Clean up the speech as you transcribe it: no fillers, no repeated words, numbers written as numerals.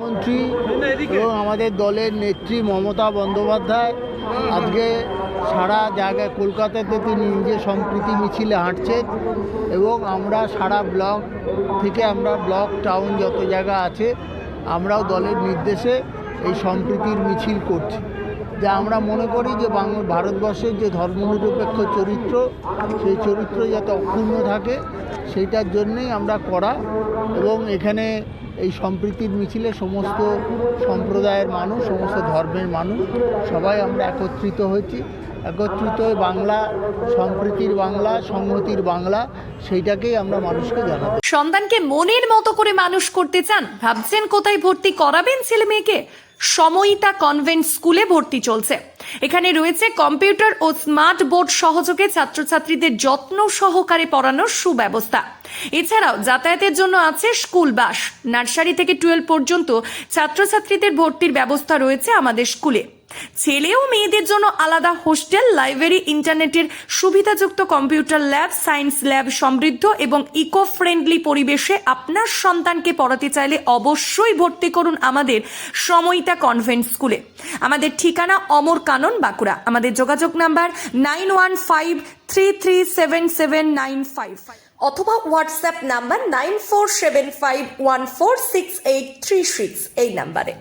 মন্ত্রী এবং আমাদের দলের নেত্রী মমতা বন্দ্যোপাধ্যায় আজকে সারা জায়গায় কলকাতাতে তিনি নিজে সম্প্রীতি মিছিলে হাঁটছেন এবং আমরা সারা ব্লক থেকে আমরা ব্লক টাউন যত জায়গা আছে আমরাও দলের নির্দেশে এই সম্প্রীতির মিছিল করছি। যা আমরা মনে করি যে ভারতবর্ষের যে ধর্মনিরপেক্ষ চরিত্র সেই চরিত্র যাতে অক্ষুণ্ণ থাকে সেইটার জন্যই আমরা করা। এবং এখানে এই সম্প্রীতির মিছিলে সমস্ত সম্প্রদায়ের মানুষ, সমস্ত ধর্মের মানুষ সবাই আমরা একত্রিত হয়েছি। একত্রিত হয়ে বাংলা, সম্প্রীতির বাংলা, সংহতির বাংলা, সেইটাকেই আমরা মানুষকে জানাতে। সন্তানকে মনের মতো করে মানুষ করতে চান? ভাবছেন কোথায় ভর্তি করাবেন ছেলে মেয়েকে? সময়িতা কনভেন্ট স্কুলে ভর্তি চলছে। এখানে রয়েছে কম্পিউটার ও স্মার্ট বোর্ড সহযোগে ছাত্রছাত্রীদের যত্ন সহকারে পড়ানোর সুব্যবস্থা। এছাড়াও যাতায়াতের জন্য আছে স্কুল বাস। নার্সারি থেকে 12 পর্যন্ত ছাত্রছাত্রীদের ভর্তির ব্যবস্থা রয়েছে আমাদের স্কুলে। ছেলে ও মেয়েদের জন্য আলাদা হোস্টেল, লাইব্রেরি, ইন্টারনেটের সুবিধাযুক্ত কম্পিউটার ল্যাব, সায়েন্স ল্যাব সমৃদ্ধ এবং ইকো ফ্রেন্ডলি পরিবেশে আপনার সন্তানকে পড়াতে চাইলে অবশ্যই ভর্তি করুন আমাদের সময়িতা কনভেন্ট স্কুলে। আমাদের ঠিকানা অমর কানন, বাঁকুড়া। আমাদের যোগাযোগ নাম্বার 9153377955 অথবা হোয়াটসঅ্যাপ নাম্বার 9475146836 এই নাম্বারে।